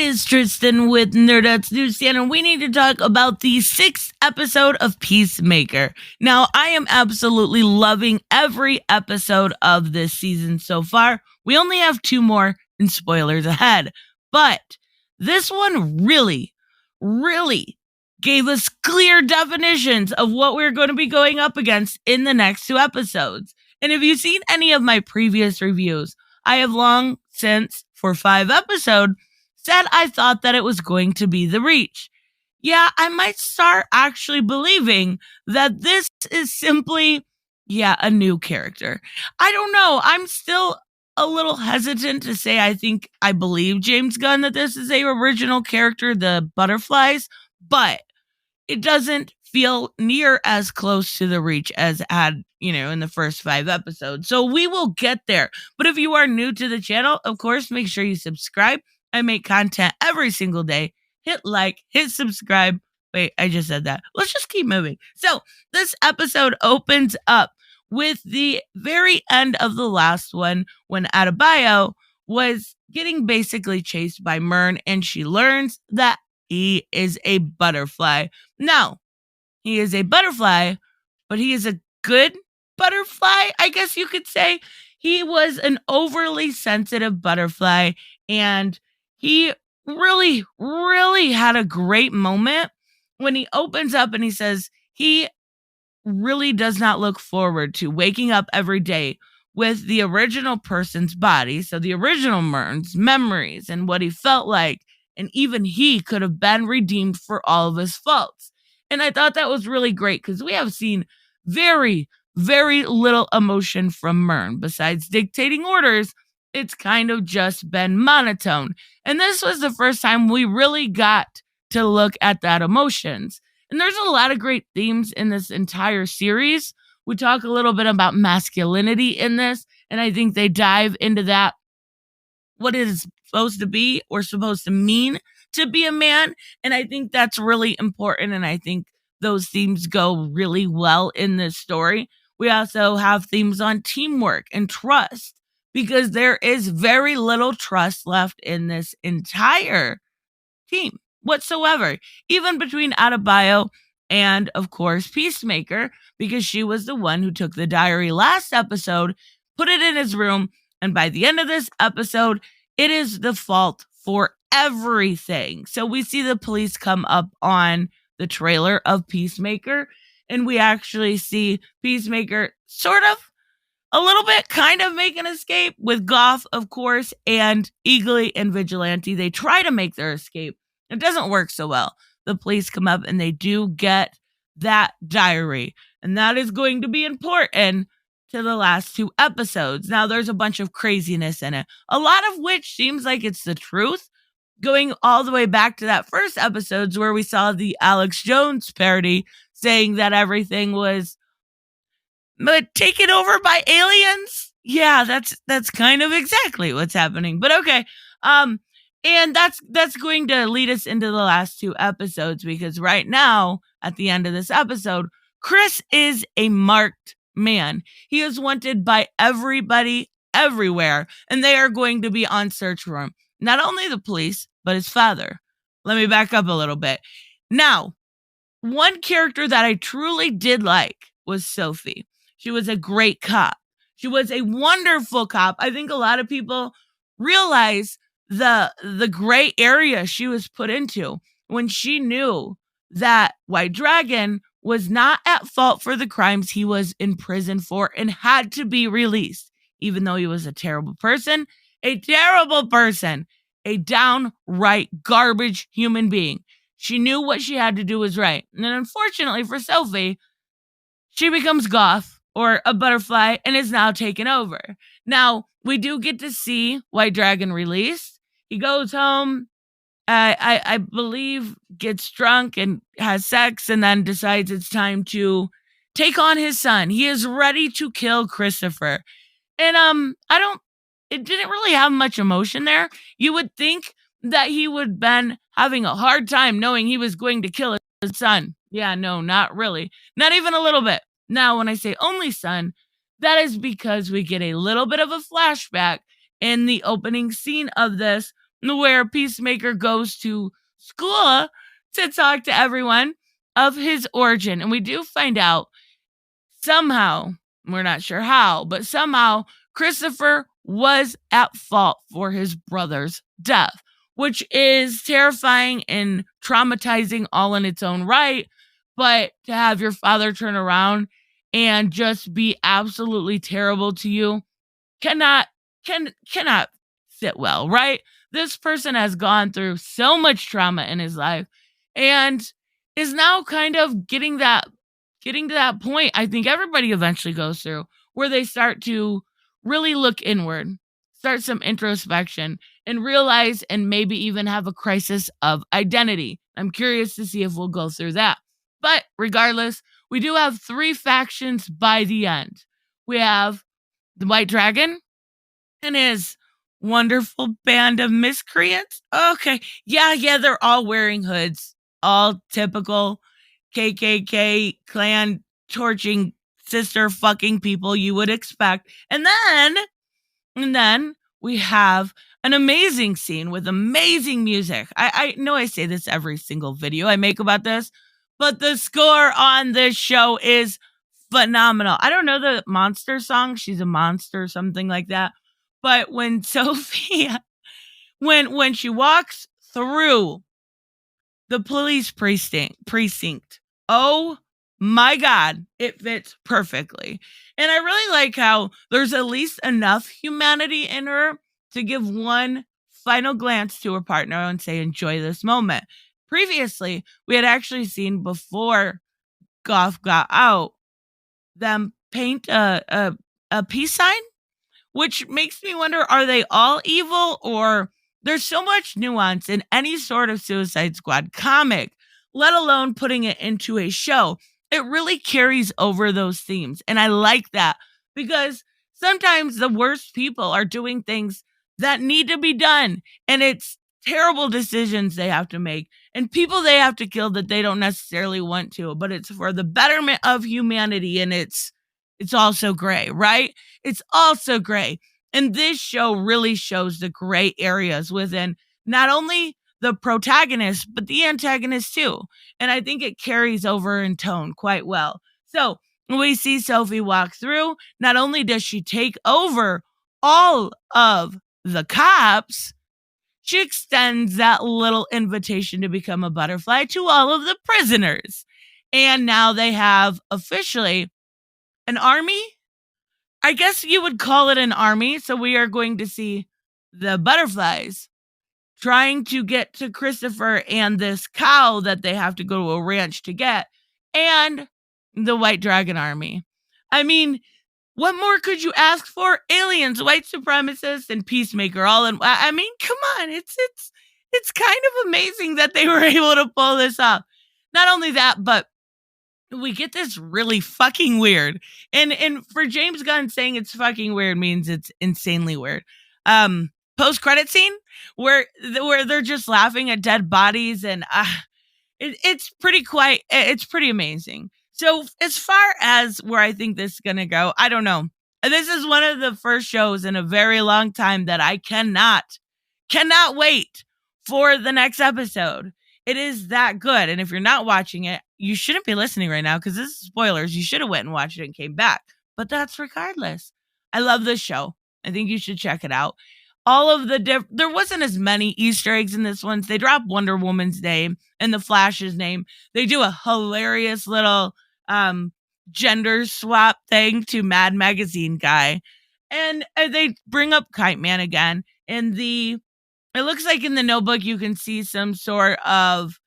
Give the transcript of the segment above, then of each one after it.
is Tristan with Nerdouts Newsstand, and we need to talk about the 6th episode of Peacemaker. Now, I am absolutely loving every episode of this season so far. We only have 2 more and spoilers ahead, but this one really gave us clear definitions of what we're going to be going up against in the next 2 episodes. And if you've seen any of my previous reviews, I have long since, for 5 episodes, said I thought that it was going to be The Reach. Yeah, I might start actually believing that this is simply, a new character. I don't know. I'm still a little hesitant to say I believe James Gunn that this is a original character, the butterflies, but it doesn't feel near as close to The Reach as it had, in the first 5 episodes. So we will get there. But if you are new to the channel, of course, make sure you subscribe. I make content every single day. Hit like, hit subscribe. Wait, I just said that. Let's just keep moving. So this episode opens up with the very end of the last one when Adebayo was getting basically chased by Murn, and she learns that he is a butterfly. Now, he is a butterfly, but he is a good butterfly, I guess you could say. He was an overly sensitive butterfly, and he really had a great moment when he opens up and he says he really does not look forward to waking up every day with the original person's body, so the original Murn's memories and what he felt like, and even he could have been redeemed for all of his faults. And I thought that was really great because we have seen very little emotion from Murn. Besides dictating orders, it's kind of just been monotone. And this was the first time we really got to look at that emotions. And there's a lot of great themes in this entire series. We talk a little bit about masculinity in this, and I think they dive into that, what it is supposed to be or supposed to mean to be a man. And I think that's really important, and I think those themes go really well in this story. We also have themes on teamwork and trust, because there is very little trust left in this entire team whatsoever, even between Adebayo and, of course, Peacemaker, because she was the one who took the diary last episode, put it in his room, and by the end of this episode, it is the fault for everything. So we see the police come up on the trailer of Peacemaker, and we actually see Peacemaker sort of a little bit kind of make an escape with Goff, of course, and Eagly and Vigilante. They try to make their escape. It doesn't work so well. The police come up and they do get that diary, and that is going to be important to the last 2 episodes. Now, there's a bunch of craziness in it, a lot of which seems like it's the truth, going all the way back to that first episodes where we saw the Alex Jones parody saying that everything was taken over by aliens. Yeah, that's kind of exactly what's happening. But okay, and that's going to lead us into the last 2 episodes, because right now, at the end of this episode, Chris is a marked man. He is wanted by everybody, everywhere, and they are going to be on search for him. Not only the police, but his father. Let me back up a little bit. Now, one character that I truly did like was Sophie. She was a great cop. She was a wonderful cop. I think a lot of people realize the gray area she was put into when she knew that White Dragon was not at fault for the crimes he was in prison for and had to be released, even though he was a terrible person, a downright garbage human being. She knew what she had to do was right. And then unfortunately for Sophie, she becomes Goth, or a butterfly, and is now taken over. Now, we do get to see White Dragon released. He goes home, I believe gets drunk and has sex, and then decides it's time to take on his son. He is ready to kill Christopher. And it didn't really have much emotion there. You would think that he would been having a hard time knowing he was going to kill his son. Yeah, no, not really. Not even a little bit. Now, when I say only son, that is because we get a little bit of a flashback in the opening scene of this where Peacemaker goes to school to talk to everyone of his origin. And we do find out somehow, we're not sure how, but somehow Christopher was at fault for his brother's death, which is terrifying and traumatizing all in its own right. But to have your father turn around and just be absolutely terrible to you cannot sit well, right? This person has gone through so much trauma in his life and is now kind of getting to that point I think everybody eventually goes through where they start to really look inward, start some introspection, and realize and maybe even have a crisis of identity. I'm curious to see if we'll go through that. But regardless, we do have 3 factions by the end. We have the White Dragon and his wonderful band of miscreants. Okay. Yeah, they're all wearing hoods. All typical KKK clan torching sister fucking people you would expect. And then we have an amazing scene with amazing music. I know I say this every single video I make about this, but the score on this show is phenomenal. I don't know the monster song. She's a monster, something like that. But when Sophia, when she walks through the police precinct, oh my God, it fits perfectly. And I really like how there's at least enough humanity in her to give one final glance to her partner and say, enjoy this moment. Previously, we had actually seen before Goff got out, them paint a peace sign, which makes me wonder, are they all evil? Or there's so much nuance in any sort of Suicide Squad comic, let alone putting it into a show. It really carries over those themes. And I like that because sometimes the worst people are doing things that need to be done. And it's terrible decisions they have to make and people they have to kill that they don't necessarily want to, but it's for the betterment of humanity. And it's also gray, right? It's also gray. And this show really shows the gray areas within not only the protagonist, but the antagonist too. And I think it carries over in tone quite well. So when we see Sophie walk through, not only does she take over all of the cops, she extends that little invitation to become a butterfly to all of the prisoners. And now they have officially an army. I guess you would call it an army. So we are going to see the butterflies trying to get to Christopher and this cow that they have to go to a ranch to get, and the White Dragon army. I mean, what more could you ask for? Aliens, white supremacists, and Peacemaker all in. I mean, come on. It's kind of amazing that they were able to pull this off. Not only that, but we get this really fucking weird. And for James Gunn saying it's fucking weird means it's insanely weird. Post-credit scene where they're just laughing at dead bodies, and it's pretty quite, it's pretty amazing. So as far as where I think this is going to go, I don't know. This is one of the first shows in a very long time that I cannot wait for the next episode. It is that good. And if you're not watching it, you shouldn't be listening right now because this is spoilers. You should have went and watched it and came back. But that's regardless. I love this show. I think you should check it out. All of there wasn't as many Easter eggs in this one. They dropped Wonder Woman's name and the Flash's name. They do a hilarious little gender swap thing to Mad Magazine guy. And they bring up Kite Man again. And it looks like in the notebook you can see some sort of,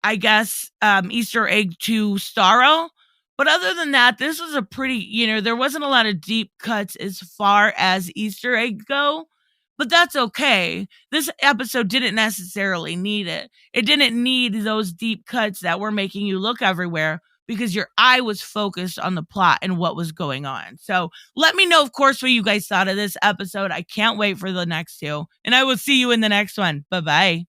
I guess, Easter egg to Starro. But other than that, this was a pretty, there wasn't a lot of deep cuts as far as Easter eggs go. But that's okay. This episode didn't necessarily need it. It didn't need those deep cuts that were making you look everywhere because your eye was focused on the plot and what was going on. So let me know, of course, what you guys thought of this episode. I can't wait for the next 2. And I will see you in the next one. Bye-bye.